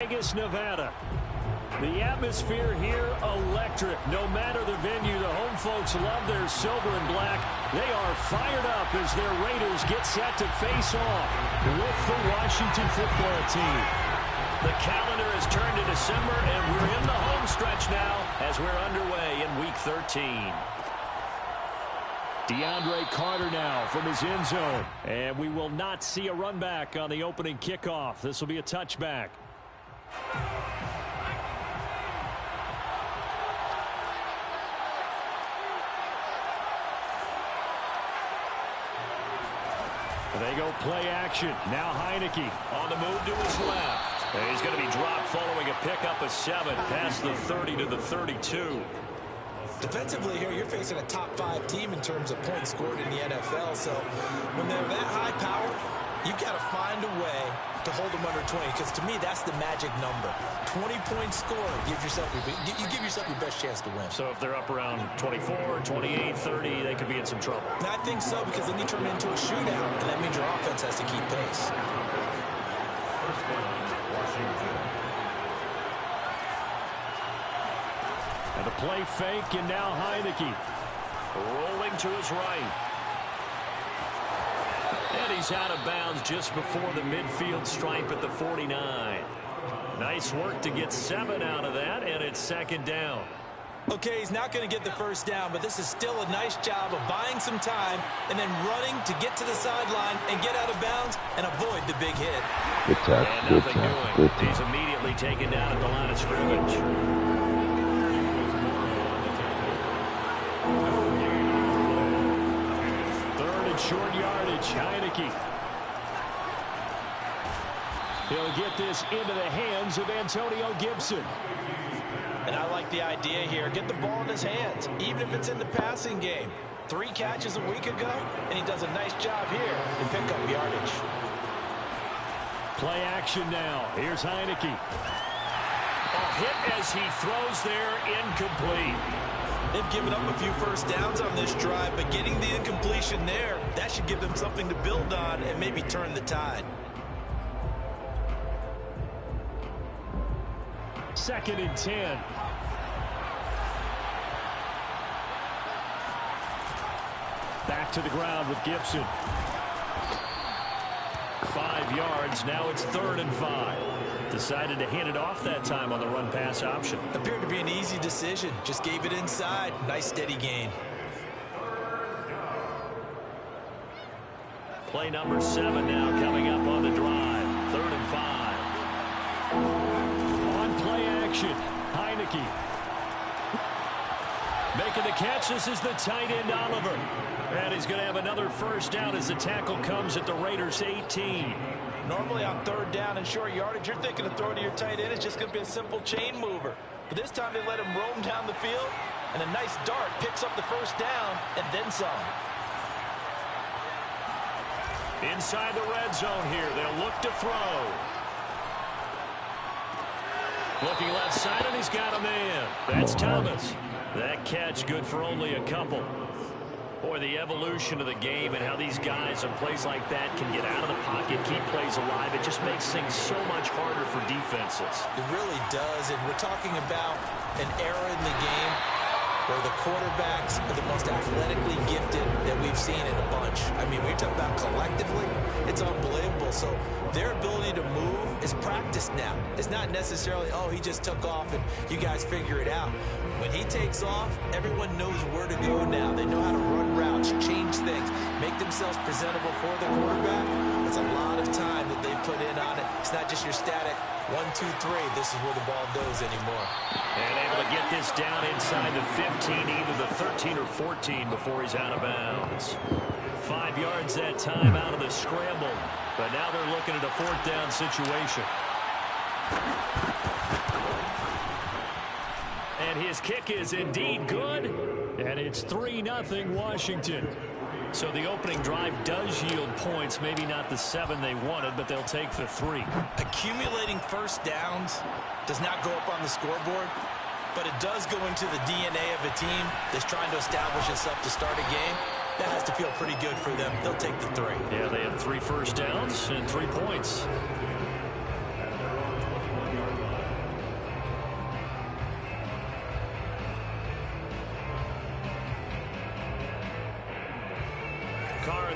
Vegas, Nevada. The atmosphere here, electric. No matter the venue, the home folks love their silver and black. They are fired up as their Raiders get set to face off with the Washington football team. The calendar has turned to December, and we're in the home stretch now as we're underway in Week 13. DeAndre Carter now from his end zone. And we will not see a run back on the opening kickoff. This will be a touchback. They go play action. Now Heineke on the move to his left. And he's going to be dropped following a pickup of 7 past the 30 to the 32. Defensively here, you're facing a top 5 team in terms of points scored in the NFL. So when they're that high power, you've got to find a way to hold them under 20. Because to me, that's the magic number. 20 points scored. You give yourself your best chance to win. So if they're up around 24, 28, 30, they could be in some trouble. And I think so, because then you turn it into a shootout, and that means your offense has to keep pace. And the play fake, and now Heineke rolling to his right. And he's out of bounds just before the midfield stripe at the 49. Nice work to get 7 out of that, and it's second down. Okay, he's not going to get the first down, but this is still a nice job of buying some time and then running to get to the sideline and get out of bounds and avoid the big hit. Good tackle, good tackle. He's immediately taken down at the line of scrimmage. Short yardage, Heineke. He'll get this into the hands of Antonio Gibson. And I like the idea here. Get the ball in his hands, even if it's in the passing game. 3 catches a week ago, and he does a nice job here to pick up yardage. Play action now. Here's Heineke. A hit as he throws there, incomplete. They've given up a few first downs on this drive, but getting the incompletion there, that should give them something to build on and maybe turn the tide. Second and 10. Back to the ground with Gibson. 5 yards. Now it's 3rd and 5. Decided to hand it off that time on the run-pass option. Appeared to be an easy decision. Just gave it inside. Nice steady gain. Play number 7 now coming up on the drive. 3rd and 5. On play action, Heineke. Making the catch. This is the tight end, Oliver. And he's going to have another first down as the tackle comes at the Raiders' 18. Normally on 3rd down and short yardage, you're thinking of throwing to your tight end. It's just going to be a simple chain mover. But this time they let him roam down the field, and a nice dart picks up the first down and then some. Inside the red zone here, they'll look to throw. Looking left side, and he's got a man. That's Thomas. That catch good for only a couple. Boy, the evolution of the game and how these guys in plays like that can get out of the pocket, keep plays alive, it just makes things so much harder for defenses. It really does, and we're talking about an era in the game where the quarterbacks are the most athletically gifted that we've seen in a bunch. I mean, we talk about collectively, it's unbelievable. So their ability to move is practiced now. It's not necessarily, oh, he just took off and you guys figure it out. When he takes off, everyone knows where to go now. They know how to run routes, change things, make themselves presentable for the quarterback. That's a lot of time that they put in on it. It's not just your static 1, 2, 3. This is where the ball goes anymore. And able to get this down inside the 15, either the 13 or 14 before he's out of bounds. 5 yards that time out of the scramble. But now they're looking at a 4th down situation. And his kick is indeed good. And it's 3-0 Washington. So the opening drive does yield points. Maybe not the 7 they wanted, but they'll take the 3. Accumulating first downs does not go up on the scoreboard, but it does go into the DNA of a team that's trying to establish itself to start a game. That has to feel pretty good for them. They'll take the 3. Yeah, they have 3 first downs and 3 points.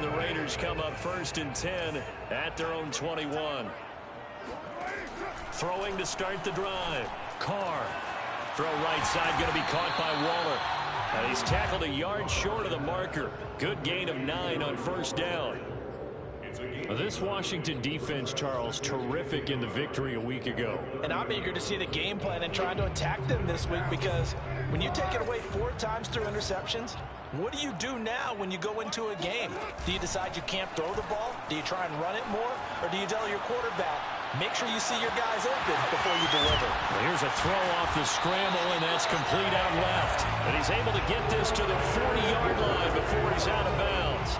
and the Raiders come up 1st and 10 at their own 21. Throwing to start the drive. Carr. Throw right side, going to be caught by Waller. And he's tackled a yard short of the marker. Good gain of 9 on 1st down. This Washington defense, Charles, terrific in the victory a week ago. And I'm eager to see the game plan and trying to attack them this week, because when you take it away 4 times through interceptions, what do you do now when you go into a game? Do you decide you can't throw the ball? Do you try and run it more? Or do you tell your quarterback, make sure you see your guys open before you deliver? Well, here's a throw off the scramble, and that's complete out left. And he's able to get this to the 40-yard line before he's out of bounds.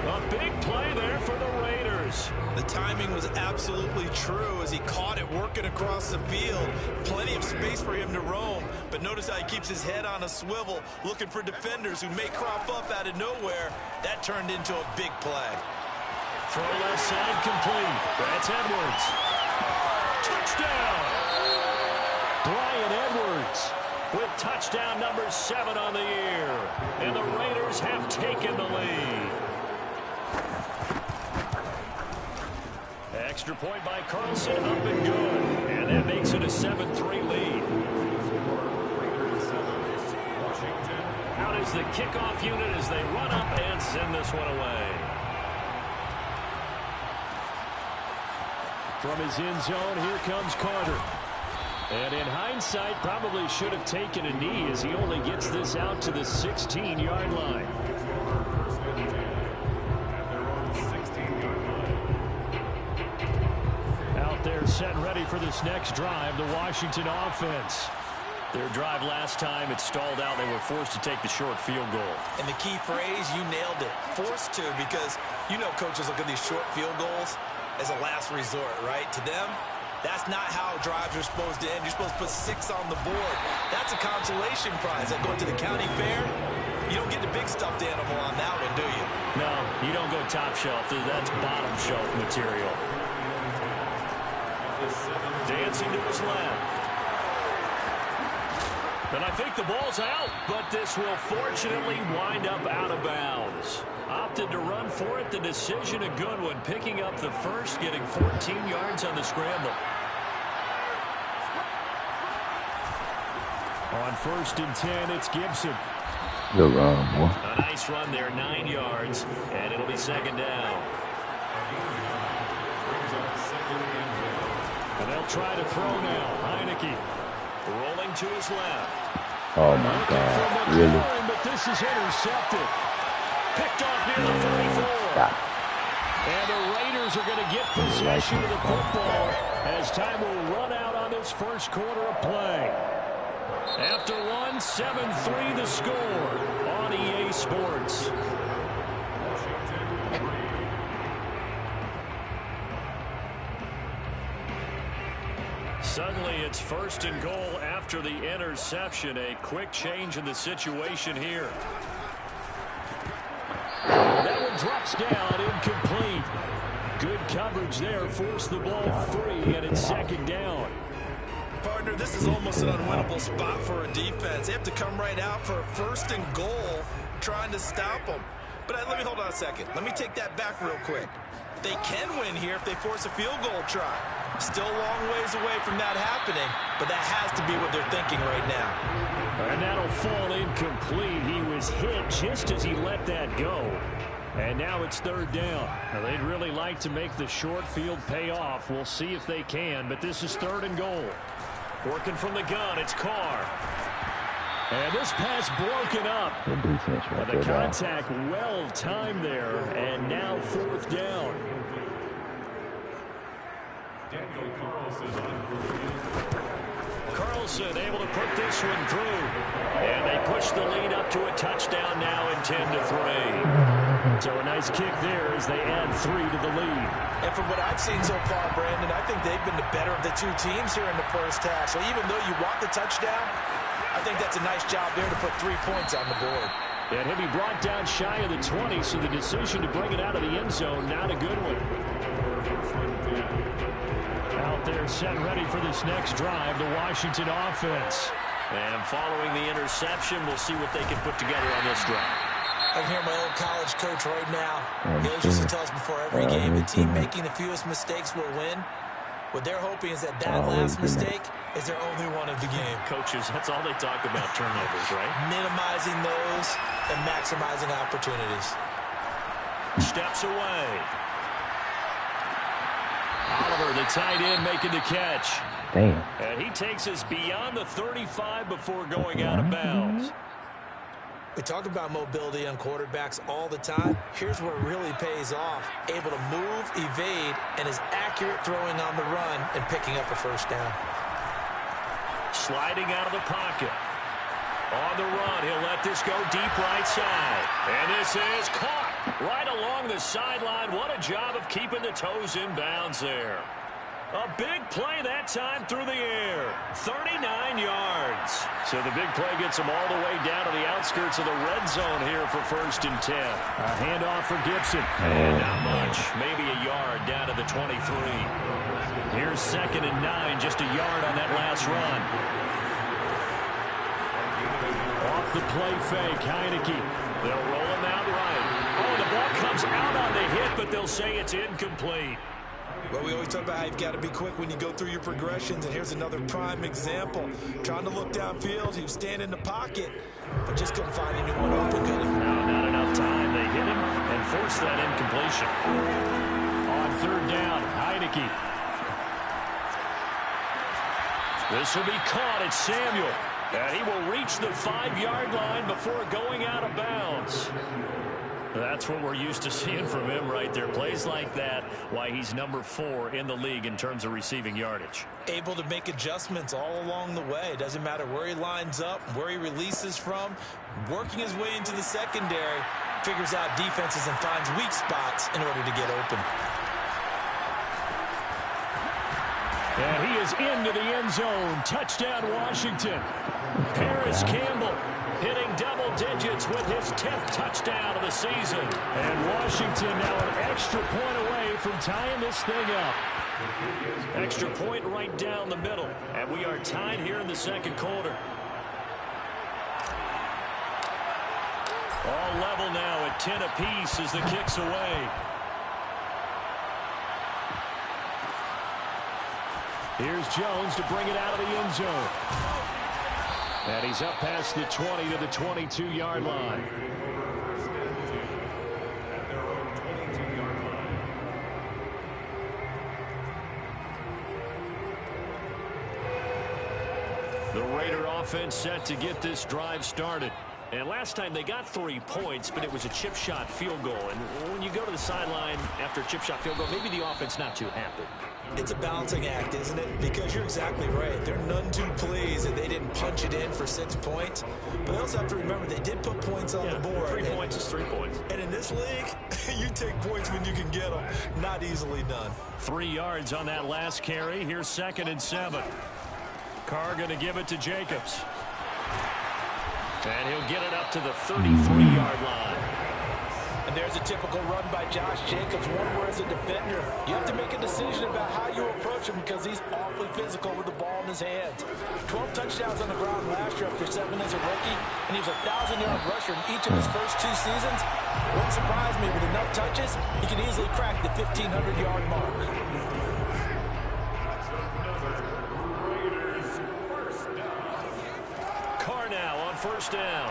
A big play there for the Raiders. The timing was absolutely true as he caught it working across the field. Plenty of space for him to roam, but notice how he keeps his head on a swivel, looking for defenders who may crop up out of nowhere. That turned into a big play. Throw left side complete. That's Edwards. Touchdown! Bryan Edwards with touchdown number 7 on the year. And the Raiders have taken the lead. Extra point by Carlson, up and good. And that makes it a 7-3 lead. Out is the kickoff unit as they run up and send this one away. From his end zone, here comes Carter. And in hindsight, probably should have taken a knee as he only gets this out to the 16-yard line. Out there set and ready for this next drive, the Washington offense. Their drive last time, it stalled out. They were forced to take the short field goal. And the key phrase, you nailed it, forced to, because you know coaches look at these short field goals as a last resort, right? To them, that's not how drives are supposed to end. You're supposed to put 6 on the board. That's a consolation prize. Like going to the county fair, you don't get the big stuffed animal on that one, do you? No, you don't go top shelf. That's bottom shelf material. Dancing to his left. And I think the ball's out, but this will fortunately wind up out of bounds. Opted to run for it. The decision a good one. Picking up the first, getting 14 yards on the scramble. On 1st and 10, it's Gibson. Good run, boy. A nice run there, 9 yards, and it'll be 2nd down. And they'll try to throw now. Heineke rolling to his left. Oh, my God. Really? But this is intercepted. Picked off near the 34. And the Raiders are going to get possession of the football as time will run out on this first quarter of play. After one, 7-3 the score on EA Sports. Suddenly, it's 1st and goal after the interception. A quick change in the situation here. That one drops down, incomplete. Good coverage there, forced the ball free, and it's 2nd down. Partner, this is almost an unwinnable spot for a defense. They have to come right out for a 1st and goal, trying to stop them. But let me hold on a second. Let me take that back real quick. They can win here if they force a field goal try. Still a long ways away from that happening, but that has to be what they're thinking right now. And that'll fall incomplete. He was hit just as he let that go. And now it's 3rd down. Now, they'd really like to make the short field pay off. We'll see if they can, but this is 3rd and goal. Working from the gun, it's Carr. And this pass broken up. Good defense right The there, contact well timed there, and now 4th down. Carlson able to put this one through. And they push the lead up to a touchdown now in 10-3. So a nice kick there as they add 3 to the lead. And from what I've seen so far, Brandon, I think they've been the better of the two teams here in the first half. So even though you want the touchdown, I think that's a nice job there to put 3 points on the board. And he'll be brought down shy of the 20, so the decision to bring it out of the end zone, not a good one. Out there set ready for this next drive, the Washington offense. And following the interception, we'll see what they can put together on this drive. I can hear my old college coach right now. He always used to tell us before every game, the team making the fewest mistakes will win. What they're hoping is that last mistake is their only one of the game. Coaches, that's all they talk about, turnovers, right? Minimizing those and maximizing opportunities. Steps away. Oliver, the tight end, making the catch. Damn. And he takes us beyond the 35 before going out of bounds. We talk about mobility on quarterbacks all the time. Here's where it really pays off. Able to move, evade, and is accurate throwing on the run and picking up a first down. Sliding out of the pocket. On the run, he'll let this go deep right side. And this is caught right along the sideline. What a job of keeping the toes in bounds there. A big play that time through the air. 39 yards. So the big play gets them all the way down to the outskirts of the red zone here for 1st and 10. A handoff for Gibson. And not much. Maybe a yard down to the 23. Here's 2nd and 9. Just a yard on that last run. Off the play fake. Heineke. They'll roll him out right. Oh, the ball comes out on the hit, but they'll say it's incomplete. Well, we always talk about how you've got to be quick when you go through your progressions, and here's another prime example. Trying to look downfield, he was standing in the pocket, but just couldn't find anyone open, could he? No, not enough time. They hit him and forced that incompletion. On 3rd down, Heineke. This will be caught. It's Samuel. And he will reach the 5-yard line before going out of bounds. That's what we're used to seeing from him right there. Plays like that, why he's number 4 in the league in terms of receiving yardage. Able to make adjustments all along the way. Doesn't matter where he lines up, where he releases from. Working his way into the secondary, figures out defenses and finds weak spots in order to get open. And he is into the end zone. Touchdown, Washington. Paris Campbell hitting double digits with his 10th touchdown of the season. And Washington now an extra point away from tying this thing up. Extra point right down the middle. And we are tied here in the 2nd quarter. All level now at 10 apiece as the kick's away. Here's Jones to bring it out of the end zone. And he's up past the 20 to the 22-yard line. The Raider offense set to get this drive started. And last time they got 3 points, but it was a chip shot field goal. And when you go to the sideline after a chip shot field goal, maybe the offense not too happy. It's a balancing act, isn't it? Because you're exactly right. They're none too pleased that they didn't punch it in for 6 points. But they also have to remember they did put points on the board. 3 points is 3 points. And in this league, you take points when you can get them. Not easily done. 3 yards on that last carry. Here's 2nd and 7. Carr going to give it to Jacobs. And he'll get it up to the 33-yard line. And there's a typical run by Josh Jacobs, one where as a defender, you have to make a decision about how you approach him because he's awfully physical with the ball in his hands. 12 touchdowns on the ground last year after 7 as a rookie, and he was a 1,000-yard rusher in each of his first 2 seasons. Wouldn't surprise me, with enough touches, he can easily crack the 1,500-yard mark. Carr now on 1st down.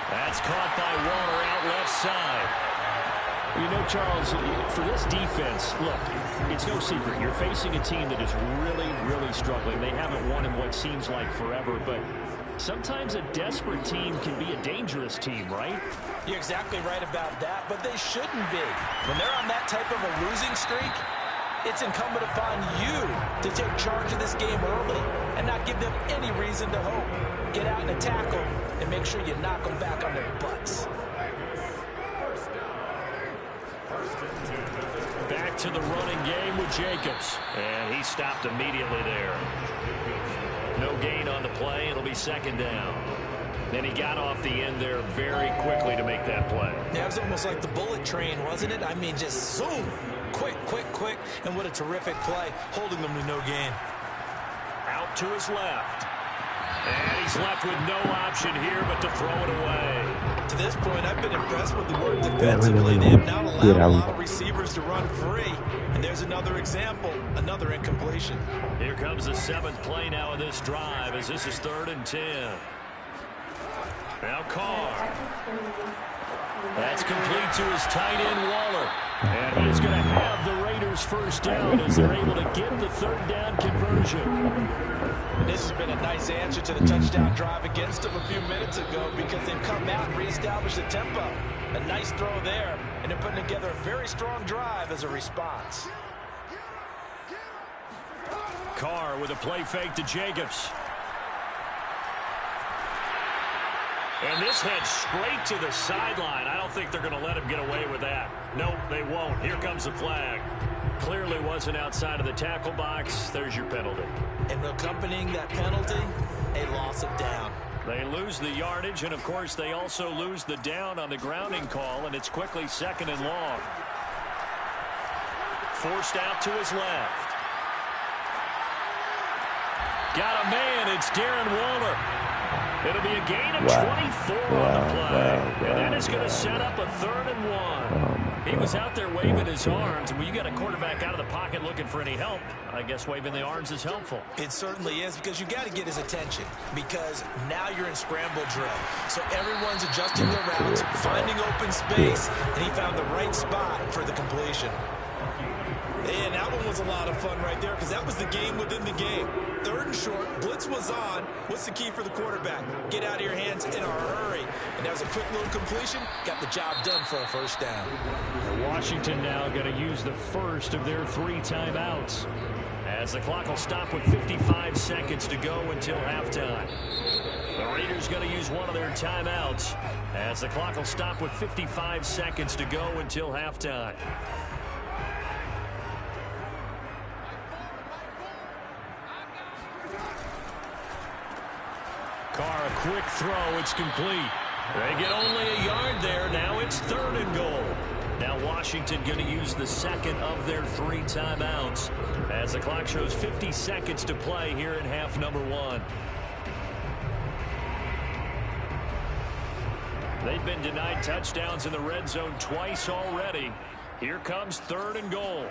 That's caught by Warner out left side. You know, Charles, for this defense, look, it's no secret. You're facing a team that is really, really struggling. They haven't won in what seems like forever, but sometimes a desperate team can be a dangerous team, right? You're exactly right about that, but they shouldn't be. When they're on that type of a losing streak, it's incumbent upon you to take charge of this game early and not give them any reason to hope. Get out and attack them and make sure you knock them back on their butts. Back to the running game with Jacobs. And he stopped immediately there. No gain on the play. It'll be 2nd down. Then he got off the end there very quickly to make that play. Yeah, it was almost like the bullet train, wasn't it? I mean, just zoom. Quick, quick, quick. And what a terrific play, holding them to no gain. Out to his left. And he's left with no option here but to throw it away. To this point, I've been impressed with the work defensively. They have not allowed a lot of receivers to run free. And there's another example, another incompletion. Here comes the 7th play now in this drive as this is 3rd and 10. Now Carr. That's complete to his tight end, Waller. And he's going to have the Raiders first down as they're able to get the 3rd down conversion. And this has been a nice answer to the touchdown drive against them a few minutes ago because they've come out and reestablished the tempo. A nice throw there, and they're putting together a very strong drive as a response. Carr with a play fake to Jacobs. And this heads straight to the sideline. I don't think they're going to let him get away with that. Nope, they won't. Here comes the flag. Clearly wasn't outside of the tackle box. There's your penalty. And accompanying that penalty, a loss of down. They lose the yardage, and of course they also lose the down on the grounding call, and it's quickly 2nd and long. Forced out to his left. Got a man. It's Darren Waller. It'll be a gain of 24 on the play. And that is going to set up a 3rd and 1. He was out there waving his arms. And when you got a quarterback out of the pocket looking for any help, I guess waving the arms is helpful. It certainly is because you got to get his attention because now you're in scramble drill. So everyone's adjusting their routes, finding open space, and he found the right spot for the completion. And that one was a lot of fun right there because that was the game within the game. 3rd and short, blitz was on. What's the key for the quarterback? Get out of your hands in a hurry. And that was a quick little completion. Got the job done for a first down. Washington now going to use the first of their 3 timeouts as the clock will stop with 55 seconds to go until halftime. The Raiders going to use one of their timeouts as the clock will stop with 55 seconds to go until halftime. Carr, a quick throw. It's complete. They get only a yard there. Now it's 3rd and goal. Now Washington going to use the 2nd of their 3 timeouts as the clock shows 50 seconds to play here in half number 1. They've been denied touchdowns in the red zone twice already. Here comes 3rd and goal.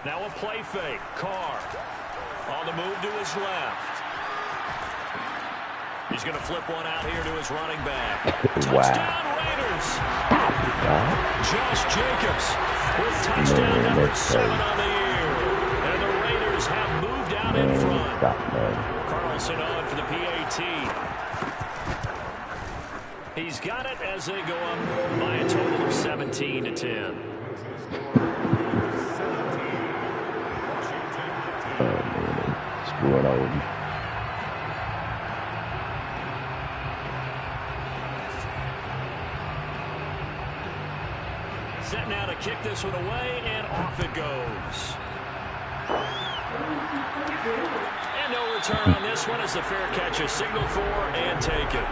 Now a play fake. Carr on the move to his left. He's going to flip one out here to his running back. Touchdown, Raiders! Josh Jacobs with touchdown number 7 on the year. And the Raiders have moved out in front. Carlson on for the PAT. He's got it as they go up by a total of 17-10. Screwing over. Set now to kick this one away, and off it goes. And no return on this one as the fair catch is signaled for and taken.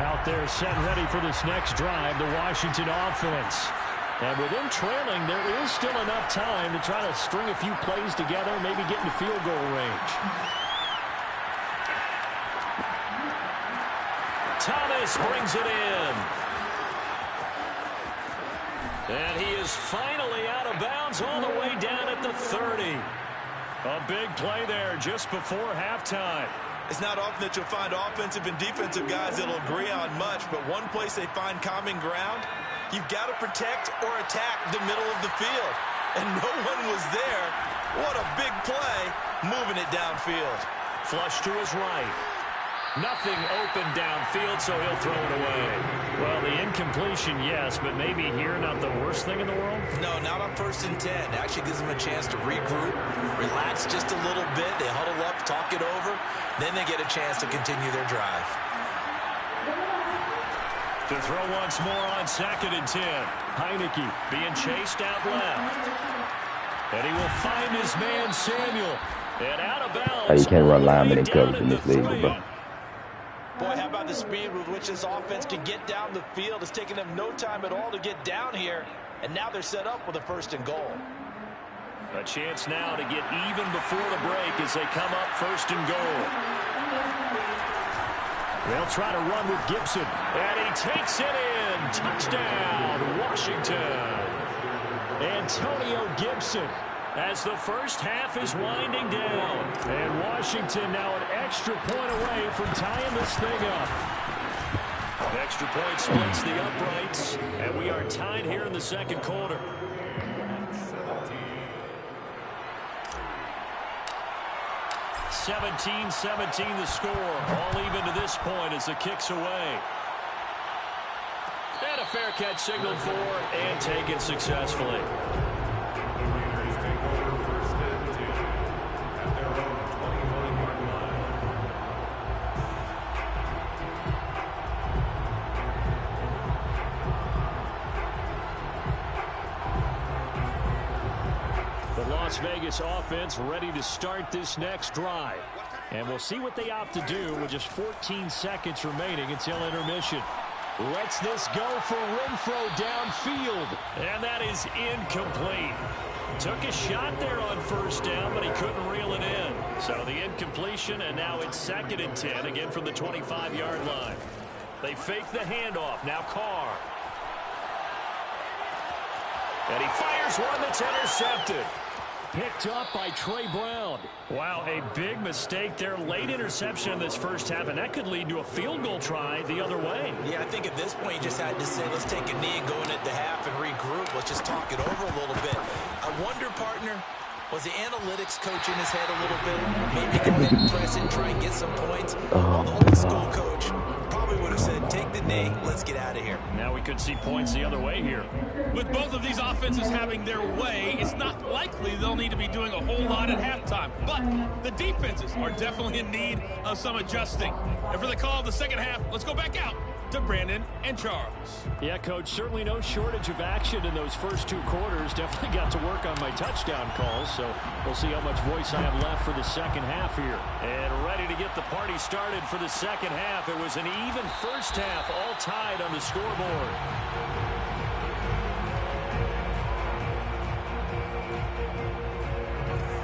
Out there set ready for this next drive, the Washington offense. And with them trailing, there is still enough time to try to string a few plays together, maybe get into field goal range. Thomas brings it in. And he is finally out of bounds all the way down at the 30. A big play there just before halftime. It's not often that you'll find offensive and defensive guys that'll agree on much, but one place they find common ground, you've got to protect or attack the middle of the field. And no one was there. What a big play, moving it downfield. Flush to his right. Nothing open downfield, so he'll throw it away. Well, the incompletion, yes, but maybe here not the worst thing in the world? No, not on 1st and 10. Actually gives them a chance to regroup, relax just a little bit. They huddle up, talk it over. Then they get a chance to continue their drive. To throw once more on 2nd and 10. Heineke being chased out left. And he will find his man, Samuel. And out of bounds. You can't run linemen in coverage in this league, bro. Boy, how about the speed with which this offense can get down the field? It's taken them no time at all to get down here. And now they're set up with a 1st and goal. A chance now to get even before the break as they come up first and goal. They'll try to run with Gibson. And he takes it in. Touchdown, Washington. Antonio Gibson as the first half is winding down. And Washington now an extra point away from tying this thing up. Extra point splits the uprights. And we are tied here in the second quarter. 17-17 the score. All even to this point as the kick's away. And a fair catch signaled for and taken successfully. Las Vegas offense ready to start this next drive. And we'll see what they opt to do with just 14 seconds remaining until intermission. Lets this go for Renfrow downfield. And that is incomplete. Took a shot there on first down, but he couldn't reel it in. So the incompletion, and now it's 2nd and 10, again from the 25-yard line. They fake the handoff. Now Carr. And he fires one that's intercepted. Picked up by Trey Brown. Wow, a big mistake there. Late interception in this first half, and that could lead to a field goal try the other way. Yeah, I think at this point you just had to say, let's take a knee and go in at the half and regroup. Let's just talk it over a little bit. I wonder, partner, was the analytics coach in his head a little bit? Maybe go ahead and press it and try and get some points. Well, the old school coach probably would have said, take the knee, let's get out of here. Now we could see points the other way here. With both of these offenses having their way, it's not likely they'll need to be doing a whole lot at halftime. But the defenses are definitely in need of some adjusting. And for the call of the second half, let's go back out to Brandon and Charles. Yeah, Coach, certainly no shortage of action in those first 2 quarters. Definitely got to work on my touchdown calls, so we'll see how much voice I have left for the second half here. And ready to get the party started for the second half. It was an even first half, all tied on the scoreboard.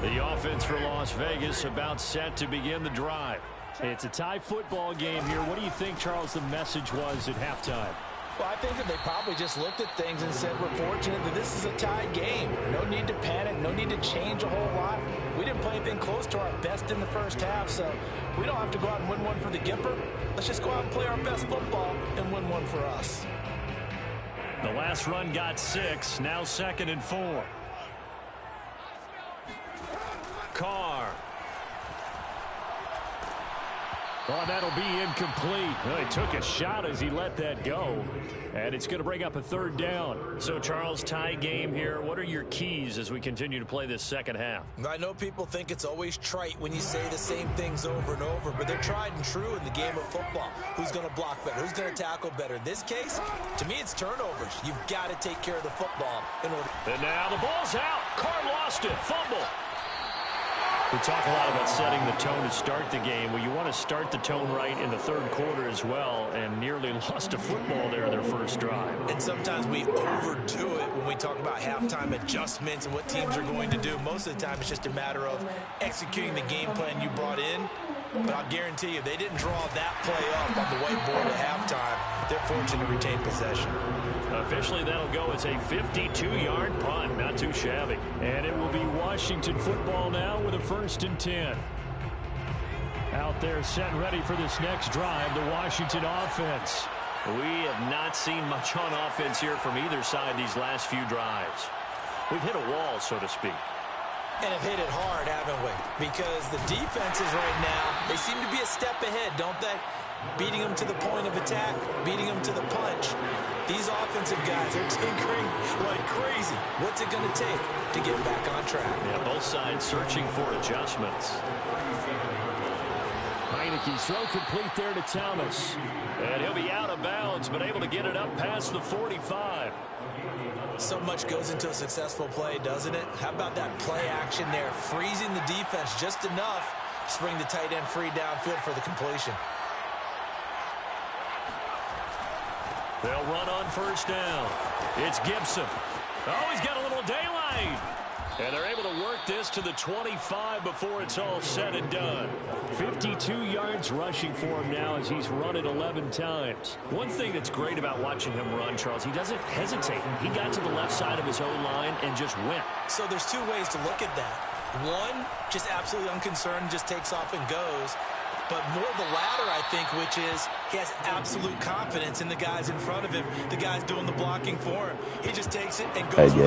The offense for Las Vegas about set to begin the drive. It's a tie football game here. What do you think, Charles, the message was at halftime? Well, I think that they probably just looked at things and said, we're fortunate that this is a tied game. No need to panic, no need to change a whole lot. We didn't play anything close to our best in the first half, so we don't have to go out and win one for the Gipper. Let's just go out and play our best football and win one for us. The last run got 6, now 2nd and 4. Carr. Oh, that'll be incomplete. Well, he took a shot as he let that go. And it's going to bring up a 3rd down. So, Charles, tie game here. What are your keys as we continue to play this second half? I know people think it's always trite when you say the same things over and over, but they're tried and true in the game of football. Who's going to block better? Who's going to tackle better? In this case, to me, it's turnovers. You've got to take care of the football in order. And now the ball's out. Carr lost it. Fumble. We talk a lot about setting the tone to start the game. Well, you want to start the tone right in the 3rd quarter as well, and nearly lost a football there in their first drive. And sometimes we overdo it when we talk about halftime adjustments and what teams are going to do. Most of the time, it's just a matter of executing the game plan you brought in. But I'll guarantee you, they didn't draw that play up on the whiteboard at halftime. They're fortunate to retain possession. Officially, that'll go as a 52-yard punt. Not too shabby. And it will be Washington football now with a 1st and 10. Out there set and ready for this next drive, the Washington offense. We have not seen much on offense here from either side these last few drives. We've hit a wall, so to speak. And have hit it hard, haven't we? Because the defenses right now, they seem to be a step ahead, don't they? Beating them to the point of attack, beating them to the punch. These offensive guys are tinkering like crazy. What's it going to take to get back on track? Yeah, both sides searching for adjustments. Heineke's throw complete there to Thomas. And he'll be out of bounds, but able to get it up past the 45. So much goes into a successful play, doesn't it? How about that play action there? Freezing the defense just enough to bring the tight end free downfield for the completion. They'll run on 1st down. It's Gibson. Oh, he's got a little daylight. And they're able to work this to the 25 before it's all said and done. 52 yards rushing for him now as he's run it 11 times. One thing that's great about watching him run, Charles, he doesn't hesitate. He got to the left side of his own line and just went. So there's two ways to look at that. One, just absolutely unconcerned, just takes off and goes. But more the latter, I think, which is he has absolute confidence in the guys in front of him, the guys doing the blocking for him. He just takes it and goes. Every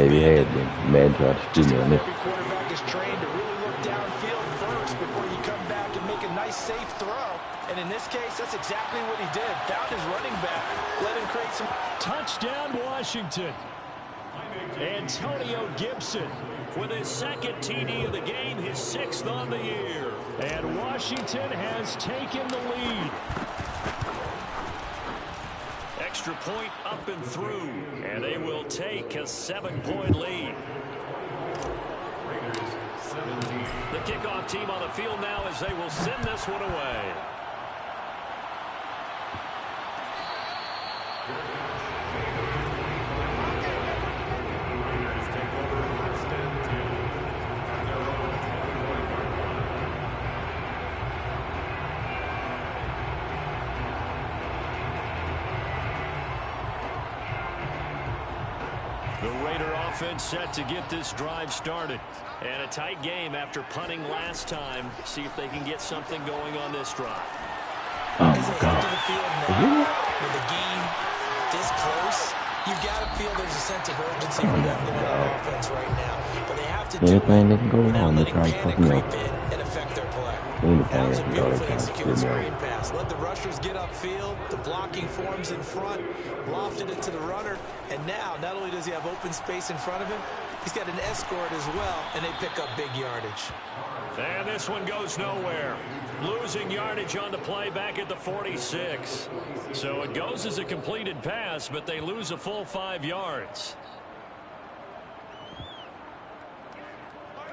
quarterback is trained to really look downfield first before you come back and make a nice, safe throw. And in this case, that's exactly what he did. Found his running back, let him create some. Touchdown, Washington. Antonio Gibson with his second TD of the game, his 6th on the year. And Washington has taken the lead. Extra point up and through, and they will take a 7-point lead. The kickoff team on the field now as they will send this one away. The Raider offense set to get this drive started. And a tight game after punting last time. See if they can get something going on this drive. Oh, my God. With the game this close, you've got to feel there's a sense of urgency for them going on offense right now. But they have to do Anything that can go without wrong, they letting try to panic fuck me creep up. in and affect their play. Anything That was that a can go beautifully to executed screw me screen up. pass. Let the rushers get upfield. The blocking forms in front. Lofted it to the runner. And now, not only does he have open space in front of him, he's got an escort as well, and they pick up big yardage. And this one goes nowhere. Losing yardage on the play back at the 46. So it goes as a completed pass, but they lose a full 5 yards.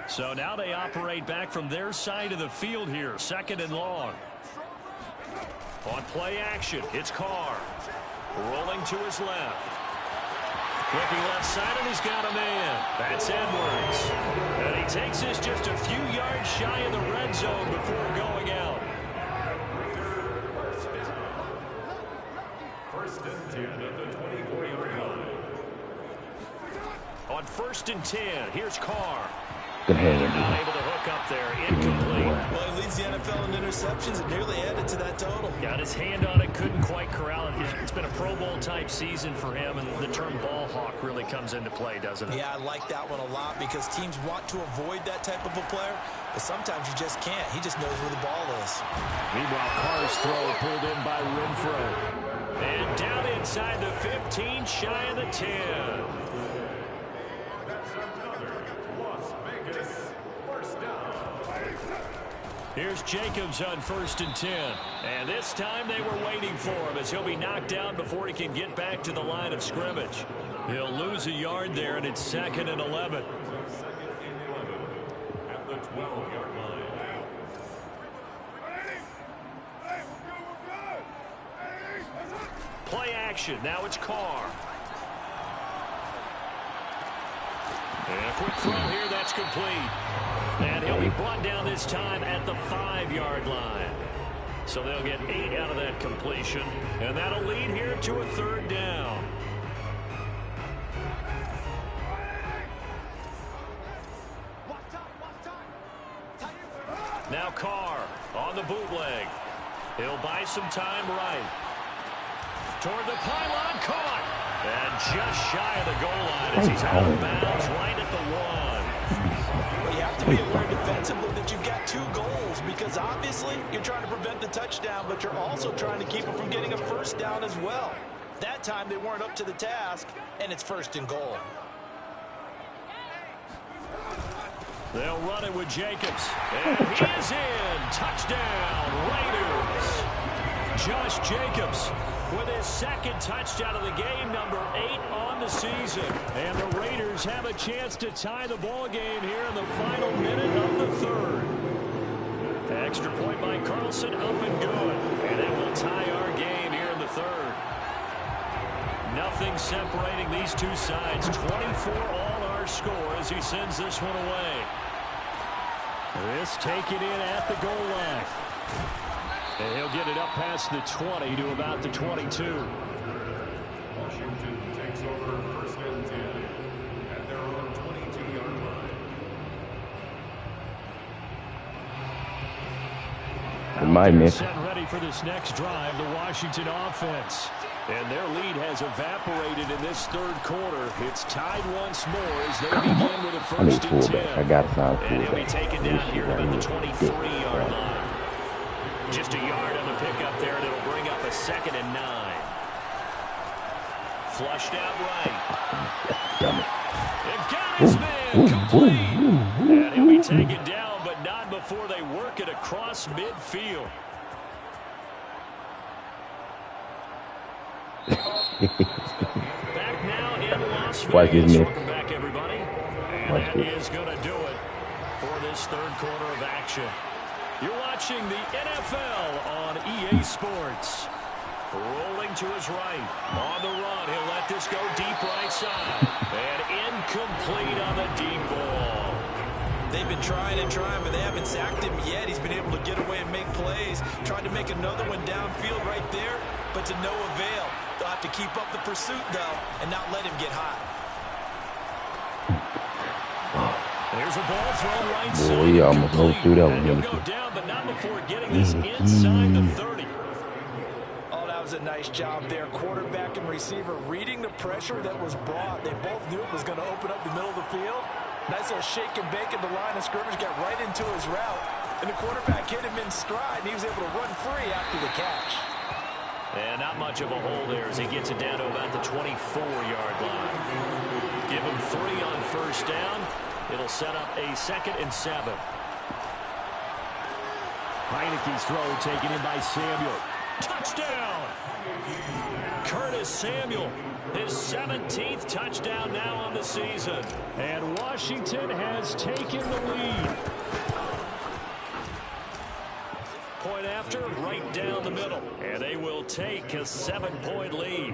So now they operate back from their side of the field here, 2nd and long. On play action, it's Carr. Rolling to his left. Looking left side, and he's got a man. That's Edwards. And he takes this just a few yards shy of the red zone before going out. First and 10 at the 24-yard line. On 1st and 10, here's Carr. Good hand. Not able to hook up there. Incomplete. Well, he leads the NFL in interceptions and nearly added to that total. Got his hand on it, couldn't quite corral it. It's been a Pro Bowl type season for him, and the term ball hawk really comes into play, doesn't it? Yeah, I like that one a lot because teams want to avoid that type of a player, but sometimes you just can't. He just knows where the ball is. Meanwhile, Carr's throw pulled in by Renfro. And down inside the 15, shy of the 10. Here's Jacobs on 1st and 10. And this time they were waiting for him as he'll be knocked down before he can get back to the line of scrimmage. He'll lose a yard there, and it's 2nd and 11. At the 12-yard line. Play action. Now it's Carr. And a quick throw here. That's complete. And he'll be brought down this time at the 5-yard line. So they'll get 8 out of that completion. And that'll lead here to a 3rd down. Now Carr on the bootleg. He'll buy some time right. Toward the pylon, caught. And just shy of the goal line as he's out of bounds right at the 1. Well, you have to be aware defensively that you've got 2 goals because obviously you're trying to prevent the touchdown, but you're also trying to keep them from getting a 1st down as well. That time they weren't up to the task, and it's 1st and goal. They'll run it with Jacobs. And he is in. Touchdown, Raiders. Josh Jacobs with his 2nd touchdown of the game, number 8 on the season. And the Raiders have a chance to tie the ball game here in the final minute of the 3rd. Extra point by Carlson, up and good. And that will tie our game here in the 3rd. Nothing separating these two sides. 24 all our score as he sends this one away. This taken in at the goal line. And he'll get it up past the 20 to about the 22. Washington takes over 1st and 10 at their own 22-yard line. My miss. Set ready for this next drive, the Washington offense. And their lead has evaporated in this third quarter. It's tied once more as they begin with a I need first and 10. fullback. I got to sign And he'll be fullback. taken down here at the 23-yard line. Just a yard on the pickup there, and it'll bring up a 2nd and 9. Flushed out right. Damn it. And got his man complete. And he'll be taken down, but not before they work it across midfield. Back now in Las Watch this, Vegas. man. Welcome back, everybody. And Watch that this. is going to do it for this third quarter of action. You're watching the NFL on EA Sports. Rolling to his right. On the run, he'll let this go deep right side. And incomplete on the deep ball. They've been trying and trying, but they haven't sacked him yet. He's been able to get away and make plays. Tried to make another one downfield right there, but to no avail. They'll have to keep up the pursuit, though, and not let him get hot. There's a ball thrown right side. Boy, he almost Complete. overthrew that one. And he'll go down, but not before getting this inside the 30. Oh, that was a nice job there. Quarterback and receiver reading the pressure that was brought. They both knew it was going to open up the middle of the field. Nice little shake and bake at the line of scrimmage, got right into his route. And the quarterback hit him in stride, and he was able to run free after the catch. And not much of a hole there as he gets it down to about the 24-yard line. Give him 3 on first down. It'll set up a 2nd and 7. Heineke's throw taken in by Samuel. Touchdown! Curtis Samuel, his 17th touchdown now on the season. And Washington has taken the lead. Point after, right down the middle. And they will take a 7-point lead.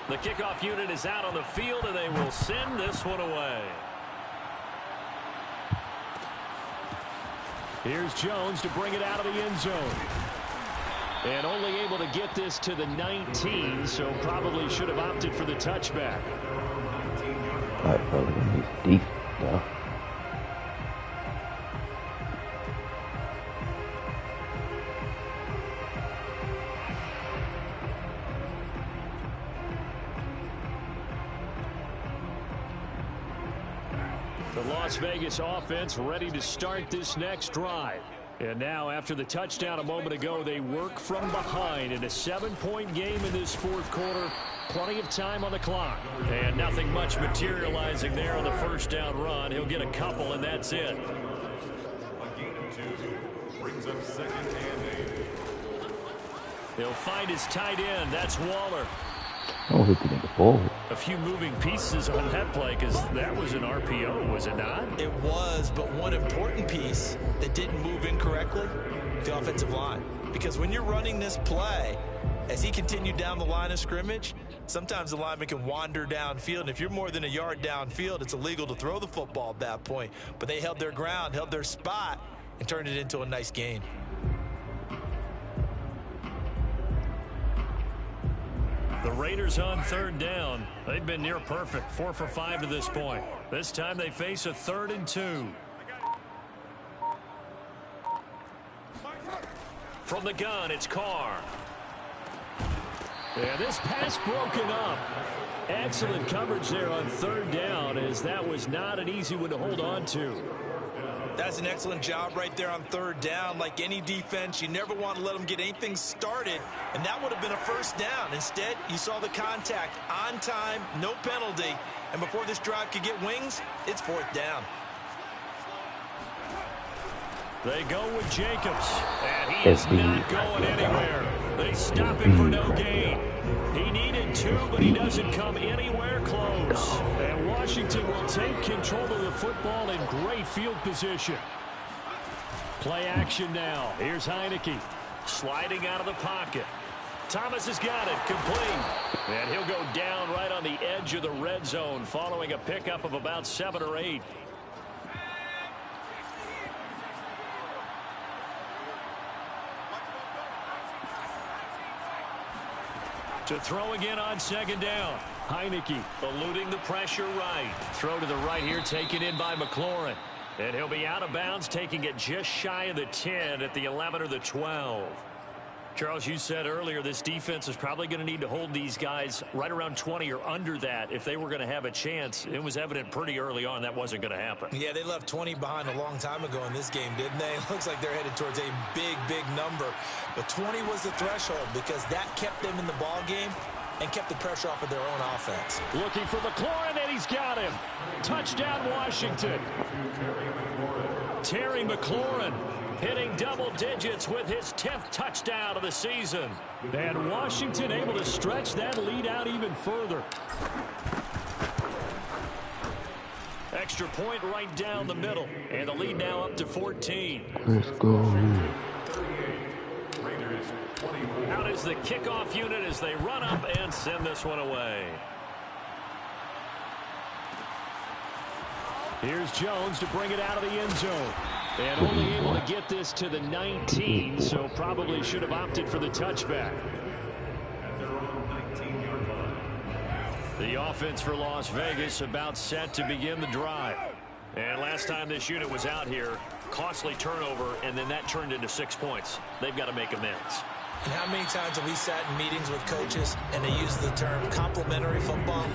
The kickoff unit is out on the field, and they will send this one away. Here's Jones to bring it out of the end zone. And only able to get this to the 19, so probably should have opted for the touchback. All right, brother. He's deep. Yeah. The Las Vegas offense ready to start this next drive. And now, after the touchdown a moment ago, they work from behind in a 7-point game in this fourth quarter. Plenty of time on the clock. And nothing much materializing there on the first down run. He'll get a couple, and that's it. A gain of 2 brings up 2nd and 8. He'll find his tight end. That's Waller. Don't hit the nigga forward. A few moving pieces on that play because that was an RPO, was it not? It was, but one important piece that didn't move incorrectly, the offensive line. Because when you're running this play, as he continued down the line of scrimmage, sometimes the lineman can wander downfield. And if you're more than a yard downfield, it's illegal to throw the football at that point. But they held their ground, held their spot, and turned it into a nice gain. The Raiders on third down. They've been near perfect, 4 for 5 to this point. This time they face a 3rd and 2. From the gun, it's Carr. Yeah, this pass broken up. Excellent coverage there on third down, as that was not an easy one to hold on to. That's an excellent job right there on third down. Like any defense, you never want to let them get anything started, and that would have been a first down. Instead, you saw the contact on time, no penalty, and before this drive could get wings, it's 4th down. They go with Jacobs, and he is not going anywhere. They stop him for no gain. He needed 2, but he doesn't come anywhere close. And Washington will take control of the football in great field position. Play action now. Here's Heineke sliding out of the pocket. Thomas has got it, complete. And he'll go down right on the edge of the red zone following a pickup of about 7 or 8. To throw again on second down. Heineke eluding the pressure right. Throw to the right here, taken in by McLaurin. And he'll be out of bounds, taking it just shy of the 10 at the 11 or the 12. Charles, you said earlier this defense is probably going to need to hold these guys right around 20 or under that if they were going to have a chance. It was evident pretty early on that wasn't going to happen. Yeah, they left 20 behind a long time ago in this game, didn't they? It looks like they're headed towards a big number. But 20 was the threshold because that kept them in the ball game and kept the pressure off of their own offense. Looking for McLaurin, and he's got him. Touchdown, Washington. Terry McLaurin hitting double digits with his 10th touchdown of the season. And Washington able to stretch that lead out even further. Extra point right down the middle. And the lead now up to 14. Let's go. Out is the kickoff unit as they run up and send this one away. Here's Jones to bring it out of the end zone. And only able to get this to the 19, so probably should have opted for the touchback. The offense for Las Vegas about set to begin the drive. And last time this unit was out here, costly turnover, and then that turned into 6 points. They've got to make amends. And how many times have we sat in meetings with coaches and they use the term complementary football?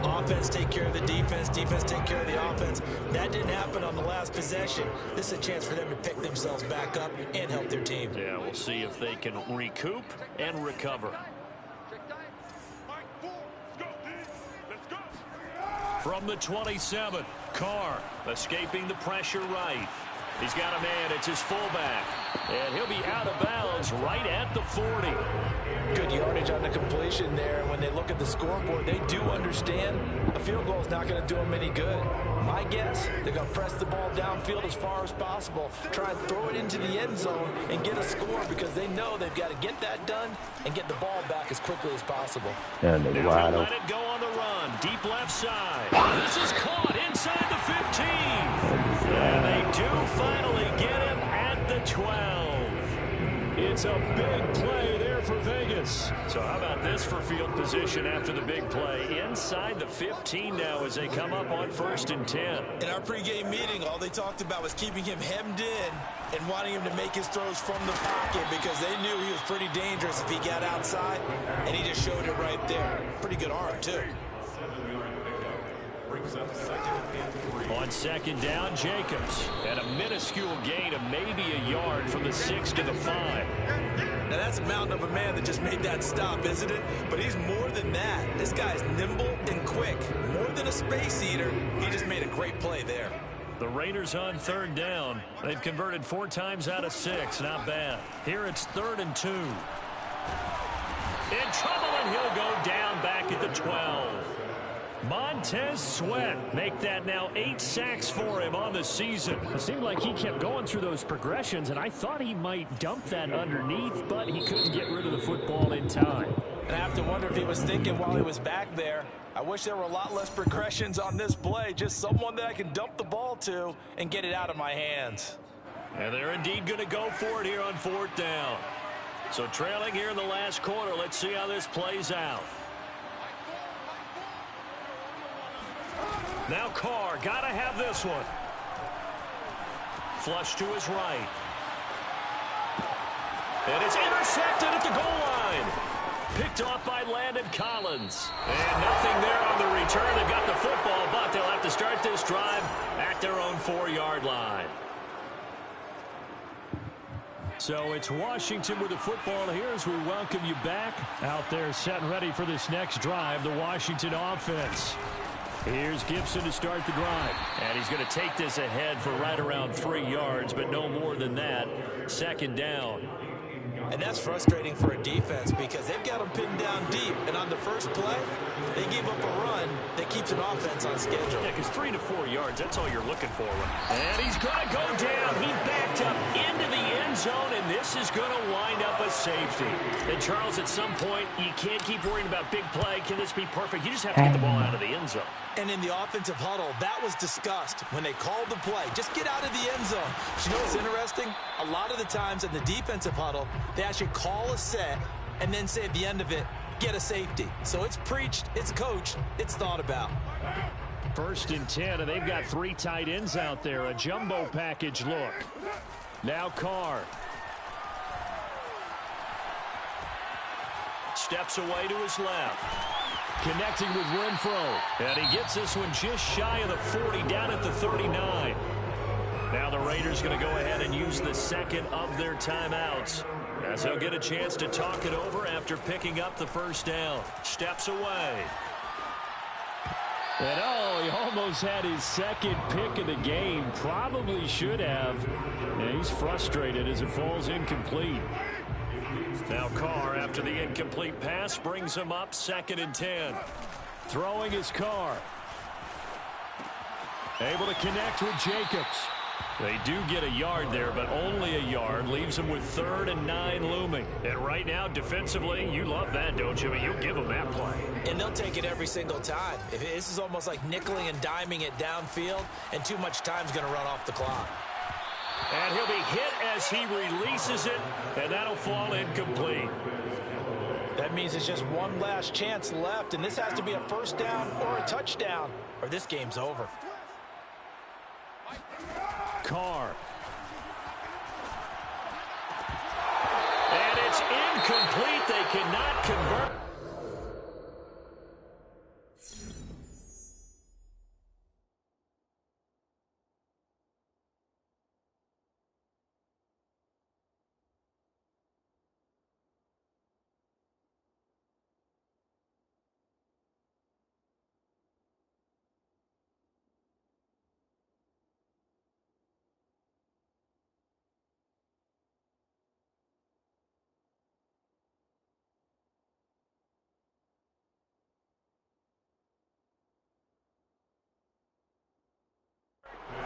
Offense take care of the defense, defense take care of the offense. That didn't happen on the last possession. This is a chance for them to pick themselves back up and help their team. Yeah, we'll see if they can recoup and recover. From the 27, Carr escaping the pressure right. He's got a man. It's his fullback. And he'll be out of bounds right at the 40. Good yardage on the completion there. When they look at the scoreboard, they do understand a field goal is not going to do them any good. My guess, they're going to press the ball downfield as far as possible, try and throw it into the end zone and get a score because they know they've got to get that done and get the ball back as quickly as possible. And they wide Let open. it go on the run. Deep left side. This is caught inside the 15. And they do finally get him at the 12. It's a big play there for Vegas. So how about this for field position after the big play? Inside the 15 now as they come up on 1st and 10. In our pregame meeting, all they talked about was keeping him hemmed in and wanting him to make his throws from the pocket because they knew he was pretty dangerous if he got outside, and he just showed it right there. Pretty good arm, too. On 2nd down, Jacobs at a minuscule gain of maybe a yard from the 6 to the 5. Now that's a mountain of a man that just made that stop, isn't it? But he's more than that. This guy's nimble and quick. More than a space eater, he just made a great play there. The Raiders on 3rd down. They've converted 4 times out of 6. Not bad. Here it's 3rd and 2. In trouble, and he'll go down back at the 12. Montez Sweat make that now 8 sacks for him on the season. It seemed like he kept going through those progressions, and I thought he might dump that underneath, but he couldn't get rid of the football in time. And I have to wonder if he was thinking while he was back there, I wish there were a lot less progressions on this play, just someone that I can dump the ball to and get it out of my hands. And they're indeed going to go for it here on 4th down. So trailing here in the last quarter, let's see how this plays out. Now Carr, gotta have this one. Flush to his right. And it's intercepted at the goal line. Picked off by Landon Collins. And nothing there on the return. They got the football, but they'll have to start this drive at their own 4-yard line. So it's Washington with the football here as we welcome you back. Out there set and ready for this next drive, the Washington offense. Here's Gibson to start the drive. And he's going to take this ahead for right around 3 yards, but no more than that. 2nd down. And that's frustrating for a defense because they've got them pinned down deep. And on the first play, they gave up a run that keeps an offense on schedule. Yeah, because 3 to 4 yards, that's all you're looking for. And he's going to go down. He backed up into the end zone, and this is going to wind up a safety. And, Charles, at some point, you can't keep worrying about big play. Can this be perfect? You just have to get the ball out of the end zone. And in the offensive huddle, that was discussed when they called the play. Just get out of the end zone. But you know what's interesting? A lot of the times in the defensive huddle, they actually call a set and then say at the end of it, get a safety. So it's preached, it's coached, it's thought about. 1st and 10, and they've got 3 tight ends out there. A jumbo package look. Now Carr. Steps away to his left. Connecting with Renfro. And he gets this one just shy of the 40, down at the 39. Now the Raiders going to go ahead and use the second of their timeouts, as he'll get a chance to talk it over after picking up the first down. Steps away. And he almost had his second pick of the game. Probably should have. And he's frustrated as it falls incomplete. Now Carr, after the incomplete pass, brings him up 2nd and 10. Throwing his Carr. Able to connect with Jacobs. They do get a yard there, but only a yard. Leaves them with 3rd and 9 looming. And right now, defensively, you love that, don't you? I mean, you'll give them that play. And they'll take it every single time. This is almost like nickeling and diming it downfield, and too much time's going to run off the clock. And he'll be hit as he releases it, and that'll fall incomplete. That means it's just one last chance left, and this has to be a first down or a touchdown, or this game's over. Carr. And it's incomplete. They cannot convert.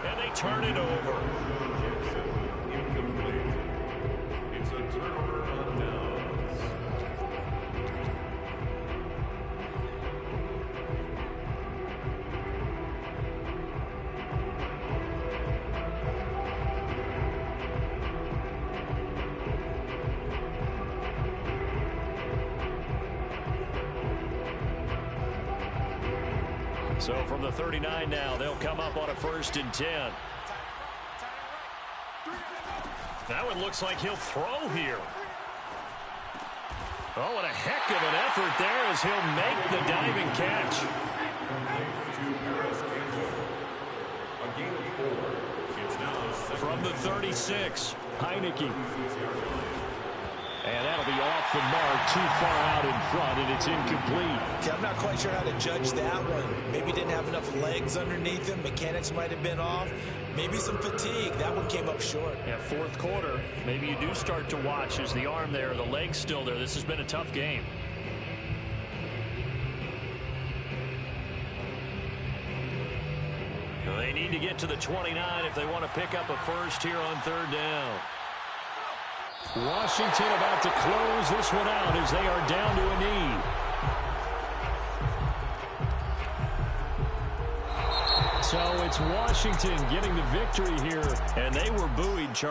And they turn it over. Incomplete. It's a turnover on downs. So from the 39 now, they'll come up on a 1st and 10. That one looks like he'll throw here. Oh, what a heck of an effort there as he'll make the diving catch. From the 36, Heineke. And that'll be off the mark, too far out in front, and it's incomplete. See, I'm not quite sure how to judge that one. Maybe didn't have enough legs underneath him. Mechanics might have been off. Maybe some fatigue. That one came up short. Yeah, 4th quarter, maybe you do start to watch as the arm there, the leg's still there. This has been a tough game. They need to get to the 29 if they want to pick up a first here on 3rd down. Washington about to close this one out as they are down to a knee. So it's Washington getting the victory here, and they were buoyed, Charles.